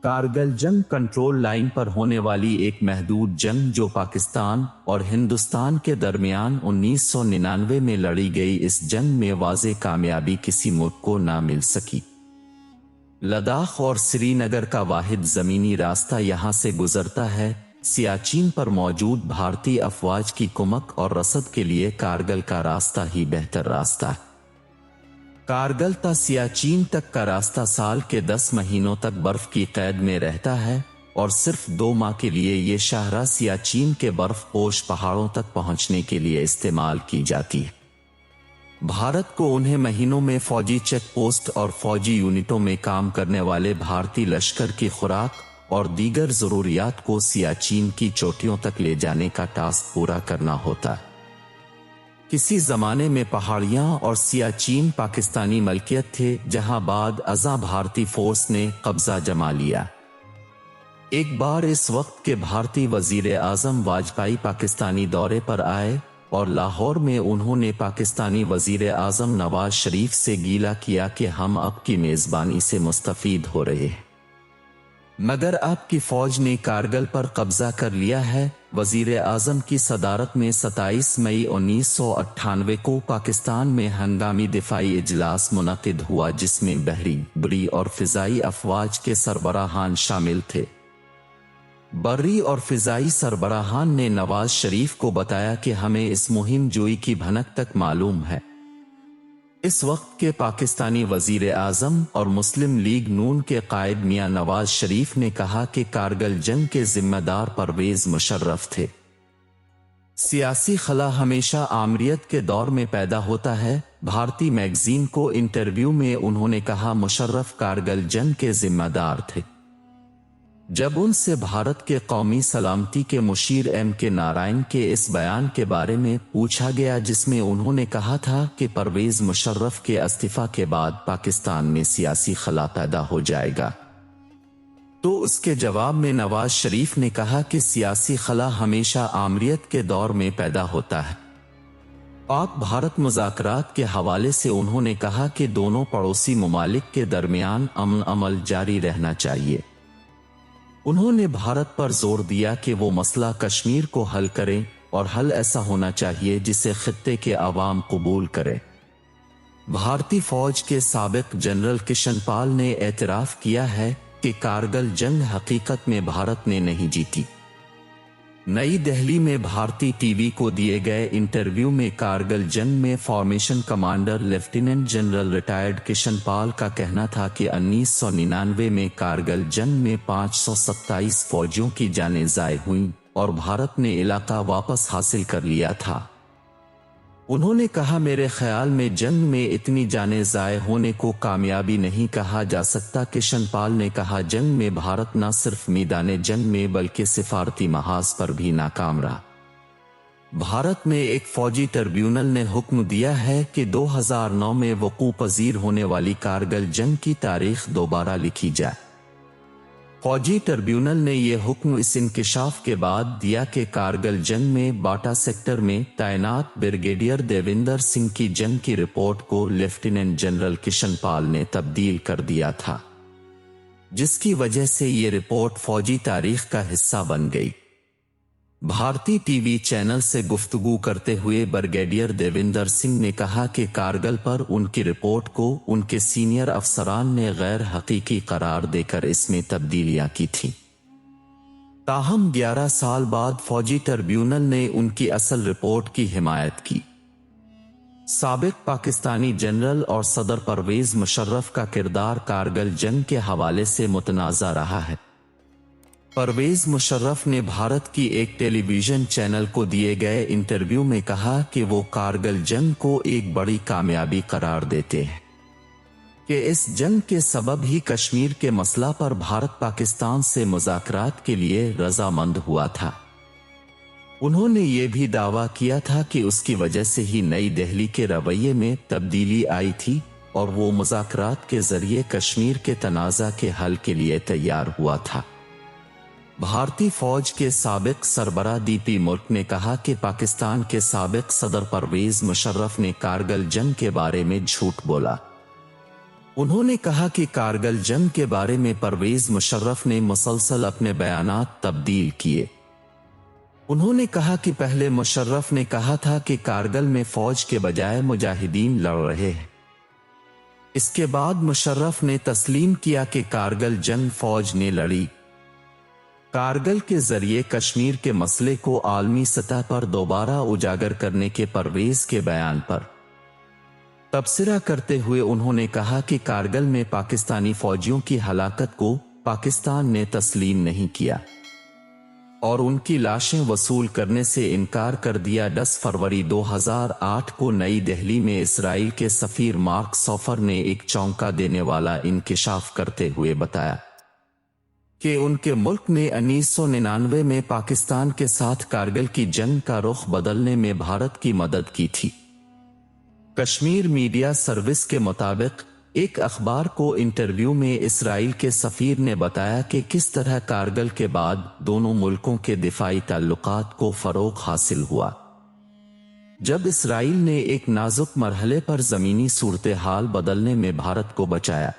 کارگل جنگ control line پر ہونے والی ایک محدود جنگ جو پاکستان اور ہندوستان کے درمیان 1999 میں لڑی گئی، اس جنگ میں واضح کامیابی کسی ملک کو نہ مل سکی۔ لداخ اور سری نگر کا واحد زمینی راستہ یہاں سے گزرتا ہے۔ سیاچین پر موجود بھارتی افواج کی کمک اور رسد کے لیے کارگل کا راستہ ہی بہتر راستہ ہے۔ کارگل تا سیاچین تک کا راستہ سال کے 10 مہینوں تک برف کی قید میں رہتا ہے اور صرف 2 ماہ کے لیے یہ شاہراہ سیاچین کے برف پوش پہاڑوں تک پہنچنے کے لیے استعمال کی جاتی ہے۔ بھارت کو انہیں مہینوں میں فوجی چیک پوسٹ اور فوجی یونٹوں میں کام کرنے والے بھارتی لشکر کی خوراک اور دیگر ضروریات کو سیاچین کی چوٹیوں تک لے جانے کا ٹاسک پورا کرنا ہوتا ہے۔ کسی زمانے میں پہاڑیاں اور سیاچین پاکستانی ملکیت تھے، جہاں بعد ازاں بھارتی فورس نے قبضہ جما لیا۔ ایک بار اس وقت کے بھارتی وزیر اعظم واجپئی پاکستانی دورے پر آئے اور لاہور میں انہوں نے پاکستانی وزیر اعظم نواز شریف سے گیلا کیا کہ ہم آپ کی میزبانی سے مستفید ہو رہے ہیں، مگر آپ کی فوج نے کارگل پر قبضہ کر لیا ہے۔ وزیر اعظم کی صدارت میں 27 مئی 1998 کو پاکستان میں ہنگامی دفاعی اجلاس منعقد ہوا، جس میں بحری، بری اور فضائی افواج کے سربراہان شامل تھے۔ بری اور فضائی سربراہان نے نواز شریف کو بتایا کہ ہمیں اس مہم جوئی کی بھنک تک معلوم ہے۔ اس وقت کے پاکستانی وزیر اعظم اور مسلم لیگ نون کے قائد میاں نواز شریف نے کہا کہ کارگل جنگ کے ذمہ دار پرویز مشرف تھے۔ سیاسی خلا ہمیشہ آمریت کے دور میں پیدا ہوتا ہے۔ بھارتی میگزین کو انٹرویو میں انہوں نے کہا مشرف کارگل جنگ کے ذمہ دار تھے۔ جب ان سے بھارت کے قومی سلامتی کے مشیر ایم کے نارائن کے اس بیان کے بارے میں پوچھا گیا جس میں انہوں نے کہا تھا کہ پرویز مشرف کے استعفی کے بعد پاکستان میں سیاسی خلا پیدا ہو جائے گا، تو اس کے جواب میں نواز شریف نے کہا کہ سیاسی خلا ہمیشہ آمریت کے دور میں پیدا ہوتا ہے۔ پاک بھارت مذاکرات کے حوالے سے انہوں نے کہا کہ دونوں پڑوسی ممالک کے درمیان امن عمل جاری رہنا چاہیے۔ انہوں نے بھارت پر زور دیا کہ وہ مسئلہ کشمیر کو حل کریں اور حل ایسا ہونا چاہیے جسے خطے کے عوام قبول کرے۔ بھارتی فوج کے سابق جنرل کشن پال نے اعتراف کیا ہے کہ کارگل جنگ حقیقت میں بھارت نے نہیں جیتی۔ نئی دہلی میں بھارتی ٹی وی کو دیے گئے انٹرویو میں کارگل جنگ میں formation commander lieutenant general retired Kishan Pal کا کہنا تھا کہ 1999 میں کارگل جنگ میں 527 فوجیوں کی جانیں ضائع ہوئیں اور بھارت نے علاقہ واپس حاصل کر لیا تھا۔ انہوں نے کہا میرے خیال میں جنگ میں اتنی جانیں ضائع ہونے کو کامیابی نہیں کہا جا سکتا۔ کشن پال نے کہا جنگ میں بھارت نہ صرف میدان جنگ میں بلکہ سفارتی محاذ پر بھی ناکام رہا۔ بھارت میں ایک فوجی ٹربیونل نے حکم دیا ہے کہ 2009 میں وقوع پذیر ہونے والی کارگل جنگ کی تاریخ دوبارہ لکھی جائے۔ فوجی ٹربیونل نے یہ حکم اس انکشاف کے بعد دیا کہ کارگل جنگ میں باٹا سیکٹر میں تعینات بریگیڈیئر دیویندر سنگھ کی جنگ کی رپورٹ کو لیفٹیننٹ جنرل کشن پال نے تبدیل کر دیا تھا، جس کی وجہ سے یہ رپورٹ فوجی تاریخ کا حصہ بن گئی۔ بھارتی ٹی وی چینل سے گفتگو کرتے ہوئے بریگیڈیئر دیویندر سنگھ نے کہا کہ کارگل پر ان کی رپورٹ کو ان کے سینئر افسران نے غیر حقیقی قرار دے کر اس میں تبدیلیاں کی تھیں۔ تاہم 11 سال بعد فوجی ٹربیونل نے ان کی اصل رپورٹ کی حمایت کی۔ سابق پاکستانی جنرل اور صدر پرویز مشرف کا کردار کارگل جنگ کے حوالے سے متنازع رہا ہے۔ پرویز مشرف نے بھارت کی ایک ٹیلی ویژن چینل کو دیے گئے انٹرویو میں کہا کہ وہ کارگل جنگ کو ایک بڑی کامیابی قرار دیتے ہیں کہ اس جنگ کے سبب ہی کشمیر کے مسئلہ پر بھارت پاکستان سے مذاکرات کے لیے رضامند ہوا تھا۔ انہوں نے یہ بھی دعویٰ کیا تھا کہ اس کی وجہ سے ہی نئی دہلی کے رویے میں تبدیلی آئی تھی اور وہ مذاکرات کے ذریعے کشمیر کے تنازع کے حل کے لیے تیار ہوا تھا۔ بھارتی فوج کے سابق سربراہ ڈی پی ملک نے کہا کہ پاکستان کے سابق صدر پرویز مشرف نے کارگل جنگ کے بارے میں جھوٹ بولا۔ انہوں نے کہا کہ کارگل جنگ کے بارے میں پرویز مشرف نے مسلسل اپنے بیانات تبدیل کیے۔ انہوں نے کہا کہ پہلے مشرف نے کہا تھا کہ کارگل میں فوج کے بجائے مجاہدین لڑ رہے ہیں۔ اس کے بعد مشرف نے تسلیم کیا کہ کارگل جنگ فوج نے لڑی۔ کارگل کے ذریعے کشمیر کے مسئلے کو عالمی سطح پر دوبارہ اجاگر کرنے کے پرویز کے بیان پر تبصرہ کرتے ہوئے انہوں نے کہا کہ کارگل میں پاکستانی فوجیوں کی ہلاکت کو پاکستان نے تسلیم نہیں کیا اور ان کی لاشیں وصول کرنے سے انکار کر دیا۔ 10 فروری 2008 کو نئی دہلی میں اسرائیل کے سفیر مارک سوفر نے ایک چونکا دینے والا انکشاف کرتے ہوئے بتایا کہ ان کے ملک نے 1999 میں پاکستان کے ساتھ کارگل کی جنگ کا رخ بدلنے میں بھارت کی مدد کی تھی۔ کشمیر میڈیا سروس کے مطابق ایک اخبار کو انٹرویو میں اسرائیل کے سفیر نے بتایا کہ کس طرح کارگل کے بعد دونوں ملکوں کے دفاعی تعلقات کو فروغ حاصل ہوا، جب اسرائیل نے ایک نازک مرحلے پر زمینی صورتحال بدلنے میں بھارت کو بچایا۔